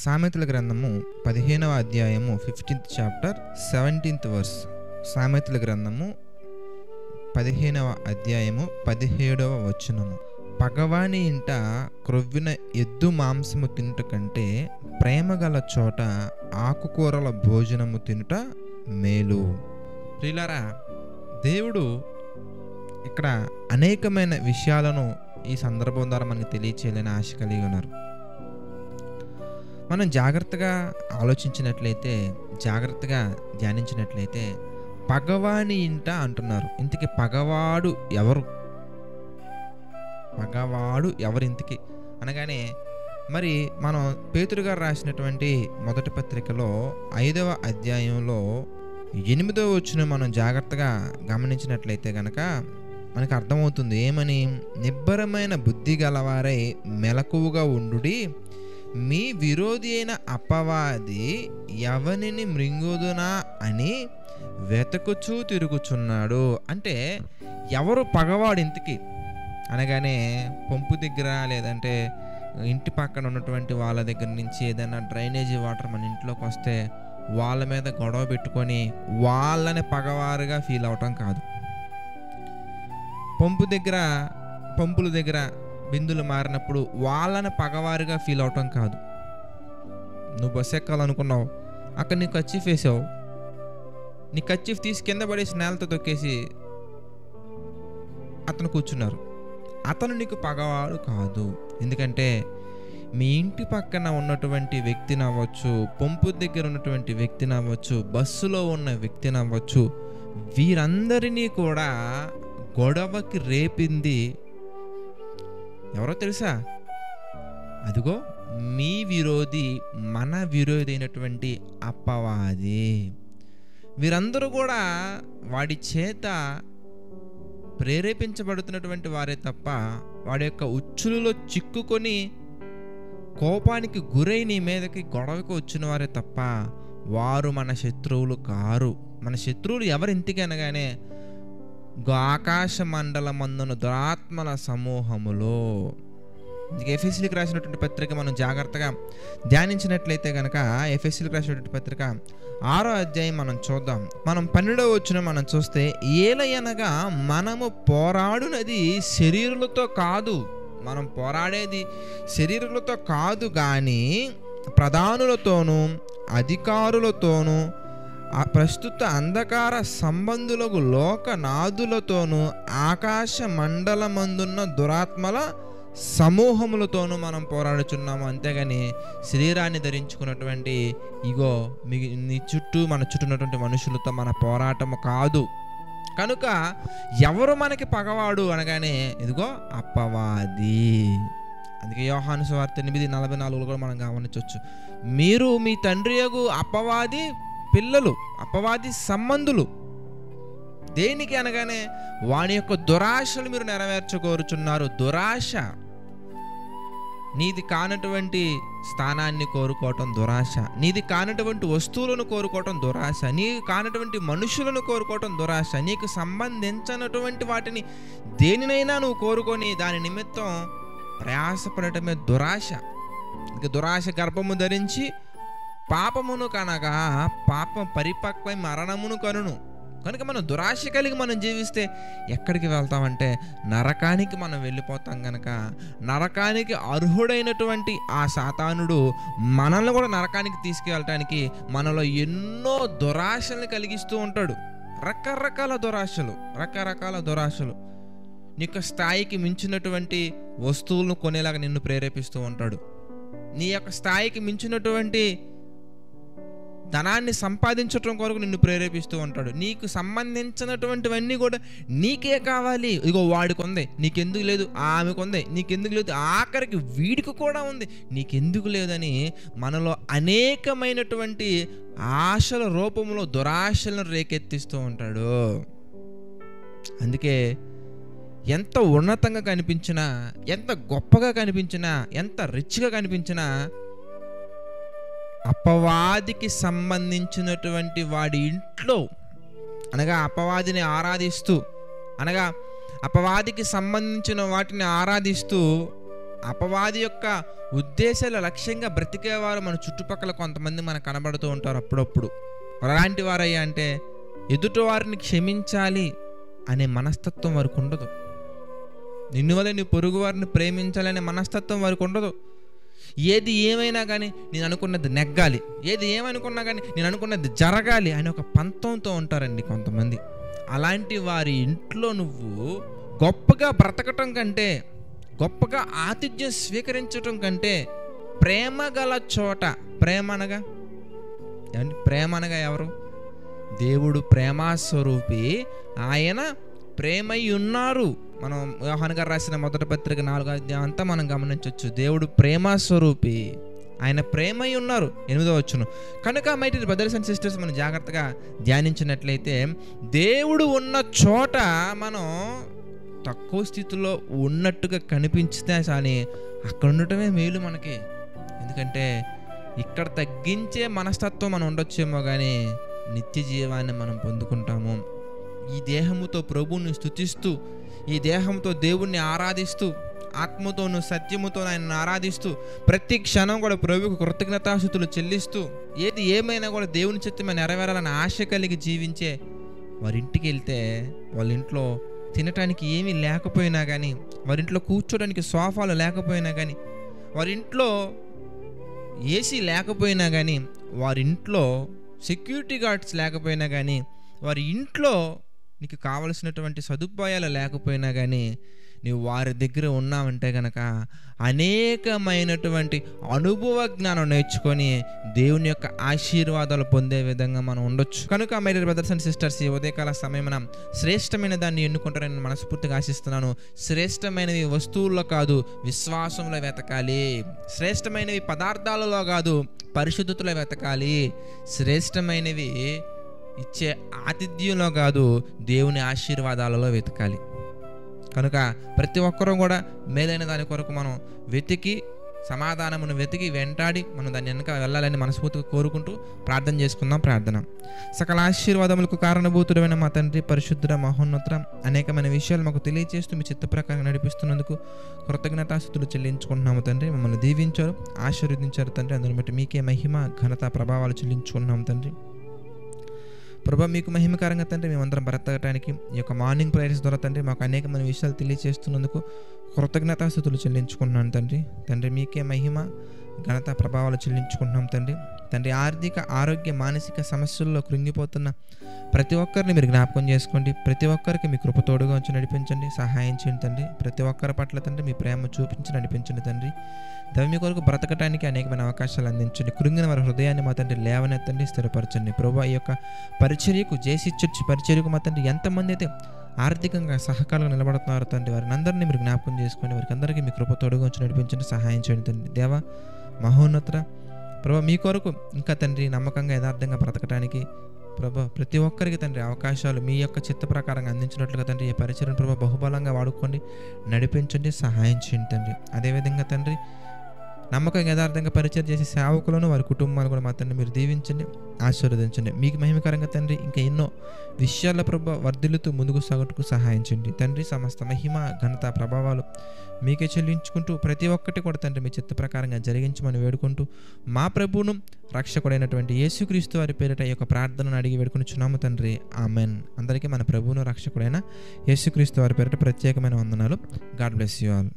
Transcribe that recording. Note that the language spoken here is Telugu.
సామెతల గ్రంథము 15వ అధ్యాయము 15th చాప్టర్ 17th వర్స్. సామెతల గ్రంథము 15వ అధ్యాయము 17వ వచనము. పగవాని ఇంట క్రొవ్విన ఎద్దు మాంసము తినుట కంటే ప్రేమగల చోట ఆకుకూరల భోజనము తినుట మేలు. ప్రియులారా, దేవుడు ఇక్కడ అనేకమైన విషయాలను ఈ సందర్భం ద్వారా మనకు తెలియచేయాలని ఆశ కలిగి ఉన్నారు. మనం జాగ్రత్తగా ఆలోచించినట్లయితే, జాగ్రత్తగా ధ్యానించినట్లయితే పగవాని ఇంట అంటున్నారు. ఇంతకీ పగవాడు ఎవరు? పగవాడు ఎవరు ఇంతకీ అనగానే మరి మనం పేతురు గారు రాసినటువంటి మొదటి పత్రికలో 5వ అధ్యాయంలో 8వ వచనం మనం జాగ్రత్తగా గమనించినట్లయితే కనుక మనకు అర్థమవుతుంది. ఏమని? నిబ్బరమైన బుద్ధి గలవారై మెలకువగా ఉండుడి, మీ విరోధి అయిన అపవాది ఎవనిని మృంగుదునా అని వెతుకుచూ తిరుగుచున్నాడు. అంటే ఎవరు పగవాడు ఇంతకి అనగానే పంపు దగ్గర లేదంటే ఇంటి పక్కన ఉన్నటువంటి వాళ్ళ దగ్గర నుంచి ఏదైనా డ్రైనేజీ వాటర్ మన ఇంట్లోకి వస్తే వాళ్ళ మీద గొడవ పెట్టుకొని వాళ్ళని పగవారుగా ఫీల్ అవటం కాదు. పంపుల దగ్గర బిందులు మారినప్పుడు వాళ్ళని పగవారుగా ఫీల్ అవటం కాదు. నువ్వు బస్సు ఎక్కాలనుకున్నావు, అక్కడ నీ కర్చీఫ్ వేసావు, నీ కర్చీఫ్ తీసి కింద పడేసి నేలతో తొక్కేసి అతను కూర్చున్నారు. అతను నీకు పగవాడు కాదు. ఎందుకంటే మీ ఇంటి పక్కన ఉన్నటువంటి వ్యక్తిని అవ్వచ్చు, పంపు దగ్గర ఉన్నటువంటి వ్యక్తిని అవ్వచ్చు, బస్సులో ఉన్న వ్యక్తిని అవ్వచ్చు, వీరందరినీ కూడా గొడవకి రేపింది ఎవరో తెలుసా? అదిగో మీ విరోధి, మన విరోధి అయినటువంటి అపవాది. వీరందరూ కూడా వాడి చేత ప్రేరేపించబడుతున్నటువంటి వారే తప్ప, వాడి యొక్క ఉచ్చులలో చిక్కుకొని కోపానికి గురై నీ మీదకి గొడవకి వచ్చిన వారే తప్ప వారు మన శత్రువులు కారు. మన శత్రువులు ఎవరు ఇంటికి అనగానే ఆకాశ మండలమందున దురాత్మల సమూహములో. ఎఫెసీయులకు రాసినటువంటి పత్రిక మనం జాగ్రత్తగా ధ్యానించినట్లయితే కనుక ఎఫెసీయులకు రాసినటువంటి పత్రిక 6వ అధ్యాయం మనం చూద్దాం. మనం 12వ వచనం మనం చూస్తే, ఏలయనగా మనము పోరాడునది శరీరులతో కాదు. మనం పోరాడేది శరీరులతో కాదు కానీ ప్రధానులతోనూ అధికారులతోనూ ప్రస్తుత అంధకార సంబంధులకు లోకనాథులతోనూ ఆకాశ మండలమందున్న దురాత్మల సమూహములతోనూ మనం పోరాడుచున్నాము. అంతేగాని శరీరాన్ని ధరించుకున్నటువంటి ఇగో నీ చుట్టూ మన చుట్టూ ఉన్నటువంటి మనుషులతో మన పోరాటము కాదు. కనుక ఎవరు మనకి పగవాడు అనగానే ఇదిగో అపవాది. అందుకే యోహాను సువార్త 8:44 కూడా మనం గమనించవచ్చు. మీరు మీ తండ్రి యగు అపవాది పిల్లలు, అపవాది సంబంధులు. దేనికి అనగానే వాని యొక్క దురాశలు మీరు నెరవేర్చకోరుచున్నారు. దురాశ, నీది కానటువంటి స్థానాన్ని కోరుకోవటం దురాశ, నీది కానటువంటి వస్తువులను కోరుకోవటం దురాశ, నీకు కానటువంటి మనుషులను కోరుకోవటం దురాశ, నీకు సంబంధించినటువంటి వాటిని దేనినైనా నువ్వు కోరుకొని దాని నిమిత్తం ప్రయాసపడటమే దురాశ. ఇక దురాశ గర్భము ధరించి పాపమును కనగా పాపం పరిపక్వై మరణమును కనును. కనుక మనం దురాశ కలిగి మనం జీవిస్తే ఎక్కడికి వెళ్తామంటే నరకానికి మనం వెళ్ళిపోతాం. కనుక నరకానికి అర్హుడైనటువంటి ఆ సాతానుడు మనల్ని కూడా నరకానికి తీసుకెళ్ళటానికి మనలో ఎన్నో దురాశల్ని కలిగిస్తూ ఉంటాడు. రకరకాల దురాశలు నీ యొక్క స్థాయికి మించినటువంటి వస్తువులను కొనేలాగా నిన్ను ప్రేరేపిస్తూ ఉంటాడు. నీ యొక్క స్థాయికి మించినటువంటి ధనాన్ని సంపాదించడం కొరకు నిన్ను ప్రేరేపిస్తూ ఉంటాడు. నీకు సంబంధించినటువంటివన్నీ కూడా నీకే కావాలి. ఇగో వాడికి ఉంది, నీకెందుకు లేదు, ఆమెకు ఉంది, నీకెందుకు లేదు, ఆఖరికి వీడికి కూడా ఉంది, నీకెందుకు లేదని మనలో అనేకమైనటువంటి ఆశల రూపంలో దురాశలను రేకెత్తిస్తూ ఉంటాడు. అందుకే ఎంత ఉన్నతంగా కనిపించినా, ఎంత గొప్పగా కనిపించినా, ఎంత రిచ్గా కనిపించినా అపవాదికి సంబంధించినటువంటి వాడి ఇంట్లో అనగా అపవాదిని ఆరాధిస్తూ అనగా అపవాదికి సంబంధించిన వాటిని ఆరాధిస్తూ అపవాది యొక్క ఉద్దేశాల లక్ష్యంగా బ్రతికేవారు మన చుట్టుపక్కల కొంతమంది మనకు కనబడుతూ ఉంటారు అప్పుడప్పుడు. అలాంటి వారయ్యా అంటే ఎదుటి వారిని క్షమించాలి అనే మనస్తత్వం వారికి ఉండదు. నిన్ను వల్ల నీ పొరుగు వారిని ప్రేమించాలనే మనస్తత్వం వారికి ఉండదు. ఏది ఏమైనా కానీ నేను అనుకున్నది నెగ్గాలి, ఏది ఏమనుకున్నా కానీ నేను అనుకున్నది జరగాలి అనే ఒక పంతంతో ఉంటారండి కొంతమంది. అలాంటి వారి ఇంట్లో నువ్వు గొప్పగా బ్రతకటం కంటే, గొప్పగా ఆతిథ్యం స్వీకరించటం కంటే ప్రేమ గల చోట, ప్రేమ అనగా ఎవరు? దేవుడు ప్రేమాస్వరూపి, ఆయన ప్రేమై ఉన్నారు. మనం యోహాను గారు రాసిన మొదటి పత్రిక 4వ అధ్యాయం అంతా మనం గమనించవచ్చు. దేవుడు ప్రేమాస్వరూపి, ఆయన ప్రేమై ఉన్నారు. 8వ వచనం. కనుక my dear brothers and sisters, మనం జాగ్రత్తగా ధ్యానించినట్లయితే దేవుడు ఉన్న చోట మనం తక్కువ స్థితిలో ఉన్నట్టుగా కనిపించితే కానీ అక్కడ ఉండటమే మేలు మనకి. ఎందుకంటే ఇక్కడ తగ్గించే మనస్తత్వం మనం ఉండొచ్చేమో కానీ నిత్య జీవాన్ని మనం పొందుకుంటాము. ఈ దేహముతో ప్రభువుని స్తుతిస్తూ, ఈ దేహంతో దేవుణ్ణి ఆరాధిస్తూ, ఆత్మతోను సత్యముతో ఆయన ఆరాధిస్తూ, ప్రతి క్షణం కూడా ప్రభువుకు కృతజ్ఞతాస్తుతులు చెల్లిస్తూ, ఏది ఏమైనా కూడా దేవుని చిత్తమే నెరవేరాలని ఆశ కలిగి జీవించే వారింటికి వెళ్తే, వాళ్ళ ఇంట్లో తినటానికి ఏమీ లేకపోయినా కానీ, వారింట్లో కూర్చోడానికి సోఫాలు లేకపోయినా కానీ, వారింట్లో ఏసీ లేకపోయినా కానీ, వారింట్లో సెక్యూరిటీ గార్డ్స్ లేకపోయినా కానీ, వారి ఇంట్లో నీకు కావలసినటువంటి సదుపాయాలు లేకపోయినా కానీ నీవు వారి దగ్గర ఉన్నావంటే కనుక అనేకమైనటువంటి అనుభవ జ్ఞానం నేర్చుకొని దేవుని యొక్క ఆశీర్వాదాలు పొందే విధంగా మనం ఉండొచ్చు. కనుక my dear brothers and sisters, ఈ ఉదయకాల సమయమున శ్రేష్టమైన దాన్ని ఎన్నుకుంటారని మనస్ఫూర్తిగా ఆశిస్తున్నాను. శ్రేష్టమైనవి వస్తువుల్లో కాదు, విశ్వాసంలో వెతకాలి. శ్రేష్టమైనవి పదార్థాలలో కాదు, పరిశుద్ధతలో వెతకాలి. శ్రేష్టమైనవి ఇచ్చే ఆతిథ్యంలో కాదు, దేవుని ఆశీర్వాదాలలో వెతకాలి. కనుక ప్రతి ఒక్కరూ కూడా మేలైన దాని కొరకు మనం వెతికి, సమాధానమును వెతికి వెంటాడి మనం దాన్ని వెనక వెళ్ళాలని మనస్ఫూర్తిగా కోరుకుంటూ ప్రార్థన చేసుకుందాం. ప్రార్థన. సకల ఆశీర్వాదములకు కారణభూతుడైన మా తండ్రి, పరిశుద్ధ మహోన్నత, అనేకమైన విషయాలు మాకు తెలియజేస్తూ మీ చిత్త ప్రకారం నడిపిస్తున్నందుకు కృతజ్ఞతాస్తుతులు చెల్లించుకుంటున్నాము తండ్రి. మమ్మల్ని దీవించారు, ఆశీర్వదించారు తండ్రి. అందుని బట్టి మీకే మహిమ, ఘనత, ప్రభావాలు చెల్లించుకుంటున్నాము తండ్రి. ప్రభా, మీకు మహిమకరంగా తండ్రి మేమందరం బ్రతకటానికి ఈ యొక్క మార్నింగ్ ప్రేయర్స్ ద్వారా తండ్రి మాకు అనేకమైన విషయాలు తెలియజేస్తున్నందుకు కృతజ్ఞతాస్తుతులు చెల్లించుకుంటున్నాను తండ్రి. తండ్రి మీకే మహిమ, ఘనత, ప్రభావాలు చెల్లించుకుంటున్నాం తండ్రి. తండ్రి ఆర్థిక, ఆరోగ్య, మానసిక సమస్యల్లో కృంగిపోతున్న ప్రతి ఒక్కరిని మీరు జ్ఞాపకం చేసుకోండి. ప్రతి ఒక్కరికి మీ కృప తోడుగా ఉంచి నడిపించండి, సహాయం చేయండి తండ్రి. ప్రతి ఒక్కరి పట్ల తండ్రి మీ ప్రేమ చూపించి నడిపించండి తండ్రి. మీ కొరకు బ్రతకటానికి అనేకమైన అవకాశాలు అందించండి. కృంగిన వారి హృదయాన్ని మా తండ్రి లేవనెత్తండి, స్థిరపరచండి. ప్రభు, ఈ యొక్క పరిచర్యకు, జేసీ చర్చ్ పరిచర్యకు మా తండ్రి ఎంతమంది అయితే ఆర్థికంగా సహకారంగా నిలబడుతున్నారు తండ్రి, వారిని అందరినీ మీరు జ్ఞాపకం చేసుకోండి. వారికి అందరికీ మీ కృప తోడుగా ఉంచి నడిపించండి, సహాయం చేయండి తండ్రి. దేవా మహోన్నత ప్రభు, మీ కొరకు ఇంకా తండ్రి నమ్మకంగా యథార్థంగా బ్రతకటానికి ప్రభు ప్రతి ఒక్కరికి తండ్రి అవకాశాలు మీ యొక్క చిత్త ప్రకారంగా అందించినట్లుగా తండ్రి ఈ పరిచయం ప్రభు బహుబలంగా వాడుకోండి, నడిపించండి, సహాయం చేయండి తండ్రి. అదేవిధంగా తండ్రి నమ్మకంగా యథార్థంగా పరిచయం చేసే సేవకులను, వారి కుటుంబాలు కూడా మా తండ్రి మీరు దీవించండి, ఆశీర్వదించండి. మీకు మహిమకరంగా తండ్రి ఇంకా ఎన్నో విషయాల ప్రభు వర్ధిల్లుతూ ముందుకు సాగుటకు సహాయం చేయండి తండ్రి. సమస్త మహిమ, ఘనత, ప్రభావాలు మీకే చెల్లించుకుంటూ ప్రతి ఒక్కటి కూడా తండ్రి మీ చిత్త ప్రకారంగా జరిగించమని వేడుకుంటూ మా ప్రభువును రక్షకుడైనటువంటి యేసుక్రీస్తు వారి పేరిట ఈ యొక్క ప్రార్థనను అడిగి వేడుకొనుచున్నాము తండ్రి. ఆమెన్. అందరికీ మన ప్రభువును రక్షకుడైన యేసుక్రీస్తు వారి పేరిట ప్రత్యేకమైన వందనాలు. God bless you all.